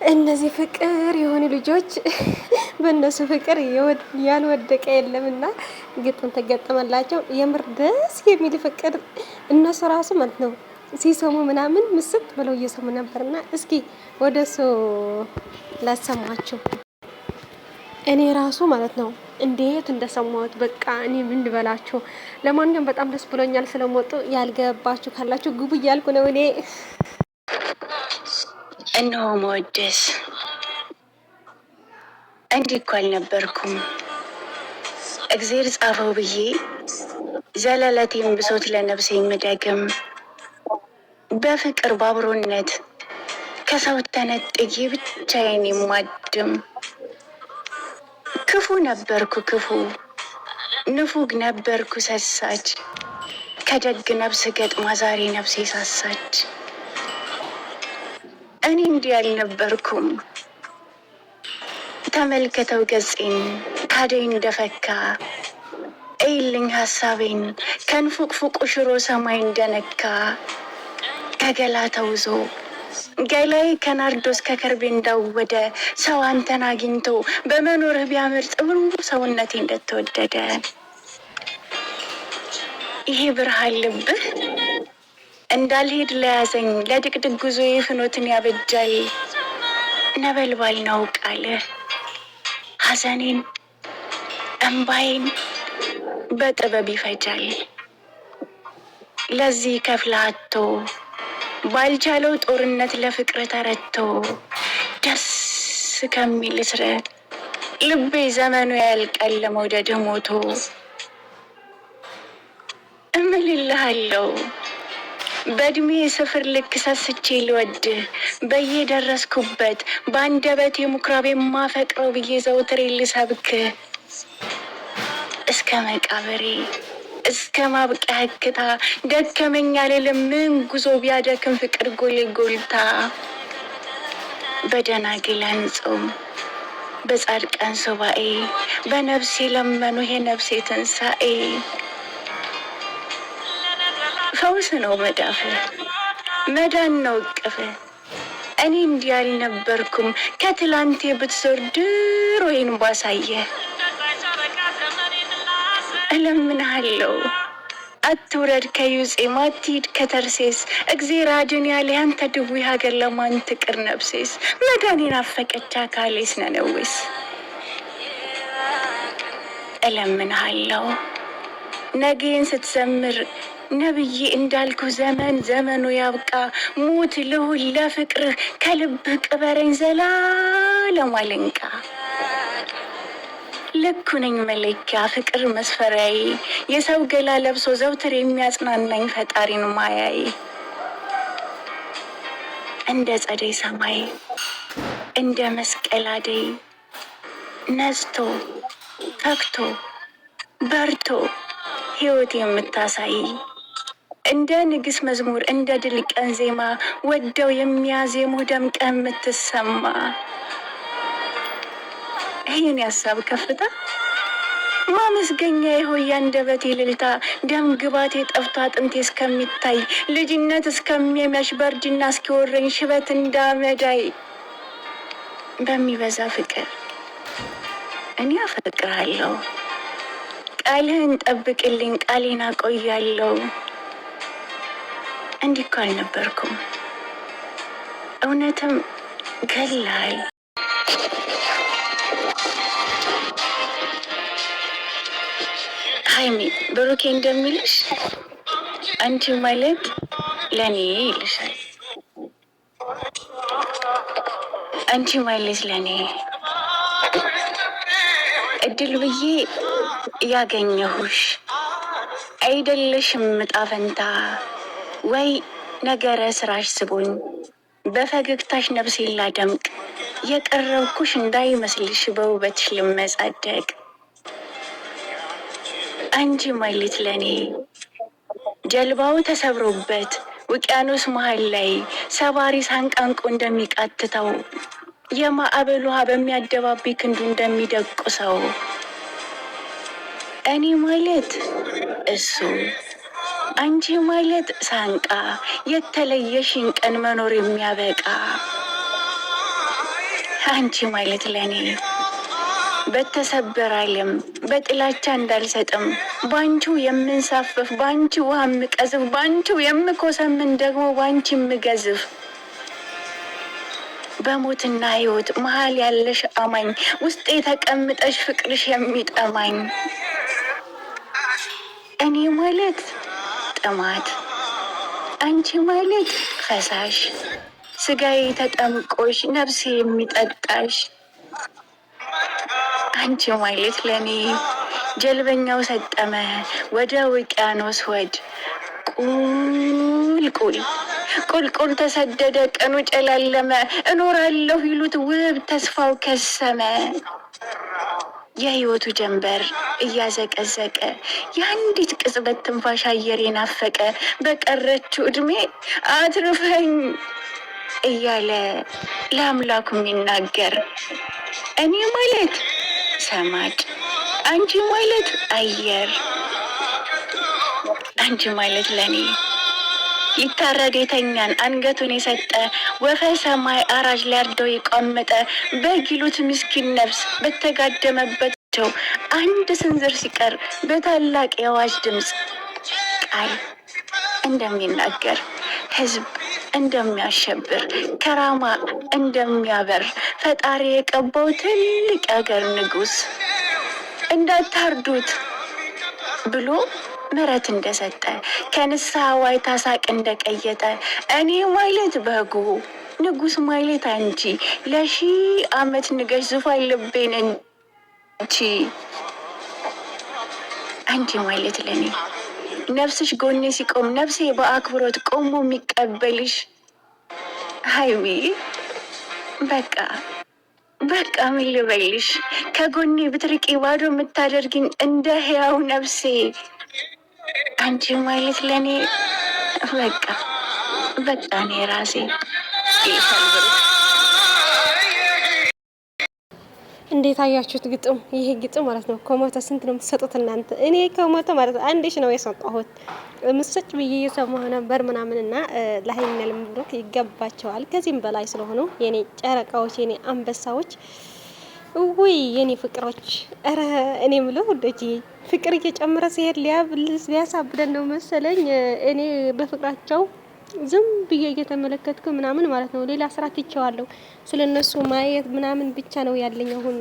እነዚህ ፍቅር የሆኑ ልጆች በእነሱ ፍቅር ያልወደቀ የለምና ግጥም ተገጠመላቸው። የምር ደስ የሚል ፍቅር እነሱ ራሱ ማለት ነው ሲሰሙ ምናምን ምስጥ ብለው እየሰሙ ነበርና እስኪ ወደሱ ላሰማችሁ። እኔ ራሱ ማለት ነው እንዴት እንደሰማሁት በቃ እኔ ምን ልበላችሁ። ለማንኛውም በጣም ደስ ብሎኛል ስለሞጡ። ያልገባችሁ ካላችሁ ግቡ እያልኩ ነው እኔ። እነሆ መወደስ እንዲህ እኮ አልነበርኩም እግዜር ጻፈው ብዬ ዘለለቴን ብሶት ለነፍሴ የምደግም በፍቅር ባብሮነት ከሰው ተነጥዬ ብቻዬን የማድም ክፉ ነበርኩ ክፉ ንፉግ ነበርኩ ሰሳች ከደግ ነፍስ ገጥማ ዛሬ ነፍሴ ሳሳች። እኔ እንዲህ አልነበርኩም ተመልከተው ገጼን ካደይ እንደፈካ እይልኝ ሀሳቤን ከንፉቅፉቁ ሽሮ ሰማይ እንደነካ ከገላ ተውዞ ገላይ ከናርዶስ ከከርቤ እንዳወደ ሰው አንተን አግኝቶ በመኖርህ ቢያምር ጥሩ ሰውነቴ እንደተወደደ ይሄ ብርሃን ልብህ እንዳልሄድ ለያዘኝ ለድቅድቅ ጉዞዬ ፍኖትን ያበጃል። ነበልባል ነው ቃልህ ሐዘኔን እምባዬን በጥበብ ይፈጃል። ለዚህ ከፍላቶ ባልቻለው ጦርነት ለፍቅር ተረቶ ደስ ከሚል ስረ ልቤ ዘመኑ ያልቃል ለመውደድ ሞቶ እምልልሃለሁ በእድሜ ስፍር ልክ ሰስቼ ልወድ በየደረስኩበት በአንደበቴ ምኩራቤ የማፈቅረው ብዬ ዘውትሬ ልሰብክ እስከ መቃብሬ እስከ ማብቂያ ህክታ ደከመኝ አልልም ምን ጉዞ ቢያደክም ፍቅር ጎልጎልታ በደናግላን ጾም በጻድቃን ሱባኤ በነፍሴ ለመኑ የነፍሴ ትንሣኤ ፈውስ ነው መዳፍ መዳን ነው እቅፍ። እኔ እንዲህ አልነበርኩም ከትላንቴ ብትዞር ድሮዬን ባሳየ እለምንሃለሁ አትውረድ ከዩጼም አትሂድ ከተርሴስ እግዜር አድን ያለ ያንተ ድውይ ሀገር ለማን ትቅር ነፍሴስ መዳኔን አፈቀች አካሌስ ነነዌስ እለምንሃለሁ ነገን ስትዘምር ነብዬ እንዳልኩ ዘመን ዘመኑ ያብቃ ሙት ልሁን ለፍቅርህ ከልብህ ቅበረኝ ዘላለም አለንቃ ልኩ ነኝ መለኪያ ፍቅር መስፈሪያዬ የሰው ገላ ለብሶ ዘውትር የሚያጽናናኝ ፈጣሪን ማያዬ እንደ ጸደይ ሰማይ እንደ መስቀል አደይ ነጽቶ ፈክቶ በርቶ ሕይወት የምታሳይ እንደ ንግስ መዝሙር እንደ ድል ቀን ዜማ ወደው የሚያዜሙ ደምቀ የምትሰማ ይህን ያሳብ ከፍታ ማመስገኛ የሆያ አንደበቴ ልልታ ደም ግባቴ ጠፍቶ አጥንቴ እስከሚታይ ልጅነት እስከሚመሽ በርጅና እስኪወረኝ ሽበት እንዳመዳይ በሚበዛ ፍቅር እኔ አፈቅራለሁ ቃልህን ጠብቅልኝ ቃሌን አቆያለሁ። እንዲህ እኮ አልነበርኩም እውነትም ገላል ሃይሚ ብሩኬ እንደሚልሽ አንቺ ማለት ለኔ ይልሻል። አንቺ ማለት ለኔ እድል ብዬ ያገኘሁሽ አይደለሽም ዕጣ ፈንታ ወይ ነገረ ስራሽ ስቦኝ በፈገግታሽ ነፍሴን ላደምቅ የቀረብኩሽ እንዳይመስልሽ በውበትሽ ልመጻደቅ አንቺ ማለት ለኔ ጀልባው ተሰብሮበት ውቅያኖስ መሃል ላይ ሰባሪ ሳንቃንቆ እንደሚቃትተው የማዕበል ውሃ በሚያደባቢ ክንዱ እንደሚደቁሰው እኔ ማለት እሱ አንቺ ማለት ሳንቃ የተለየሽን ቀን መኖር የሚያበቃ አንቺ ማለት ለኔ በተሰበረ ዓለም በጥላቻ እንዳልሰጥም ባንቺው የምንሳፈፍ ባንቺው ውሃ የምቀዝፍ ባንቺው የምኮሰምን ደግሞ ባንቺ የምገዝፍ በሞትና ሕይወት መሀል ያለሽ አማኝ ውስጤ ተቀምጠሽ ፍቅርሽ የሚጠማኝ እኔ ማለት ጥማት አንቺ ማለት ፈሳሽ ስጋዬ ተጠምቆሽ ነፍሴ የሚጠጣሽ አንቺ ማለት ለኔ ጀልበኛው ሰጠመ ወደ ውቅያኖስ ወድ ቁልቁል ቁልቁል ተሰደደ ቀኑ ጨላለመ እኖራለሁ ይሉት ውብ ተስፋው ከሰመ የህይወቱ ጀንበር እያዘቀዘቀ የአንዲት ቅጽበት ትንፋሽ አየር ናፈቀ በቀረችው እድሜ አትርፈኝ እያለ ለአምላኩ የሚናገር እኔ ማለት ሰማጭ አንቺ ማለት አየር አንቺ ማለት ለኔ ሊታረድ የተኛን አንገቱን የሰጠ ወፈ ሰማይ አራጅ ሊያርደው የቋመጠ በጊሉት ምስኪን ነፍስ በተጋደመባቸው አንድ ስንዝር ሲቀር በታላቅ የአዋጅ ድምፅ ቃል እንደሚናገር ህዝብ እንደሚያሸብር ከራማ እንደሚያበር ፈጣሪ የቀባው ትልቅ የአገር ንጉስ እንዳታርዱት ብሎ ምሕረት እንደሰጠ ከንስሐ ዋይታ ሳቅ እንደቀየጠ እኔ ማለት በጉ ንጉስ ማለት አንቺ ለሺህ ዓመት ንገሽ ዙፋን ልቤን እንቺ አንቺ ማለት ለኔ ነፍስሽ ጎኔ ሲቆም ነፍሴ በአክብሮት ቆሞ የሚቀበልሽ ሀይሚ በቃ በቃ ምን ልበልሽ ከጎኔ ብትርቂ ባዶ የምታደርግኝ እንደ ህያው ነፍሴ አንቺ ማለት ለኔ በቃ በቃ እኔ ራሴ ይፈልብሩ። እንዴት አያችሁት? ግጥም ይሄ ግጥም ማለት ነው። ከሞተ ስንት ነው የምትሰጡት እናንተ? እኔ ከሞተ ማለት አንዴሽ ነው የሰጠሁት። ምስጭ ብዬ እየሰማሁ ነበር ምናምን እና ለሀይሚና ለምብሩክ ይገባቸዋል ከዚህም በላይ ስለሆኑ የኔ ጨረቃዎች፣ የኔ አንበሳዎች፣ ውይ የኔ ፍቅሮች። ኧረ እኔ ምለው ወደጂ ፍቅር እየጨመረ ሲሄድ ሊያሳብደን ነው መሰለኝ። እኔ በፍቅራቸው ዝም ብዬ እየተመለከትኩ ምናምን ማለት ነው። ሌላ ስራ ትቼዋለሁ። ስለነሱ ማየት ምናምን ብቻ ነው ያለኝ አሁን።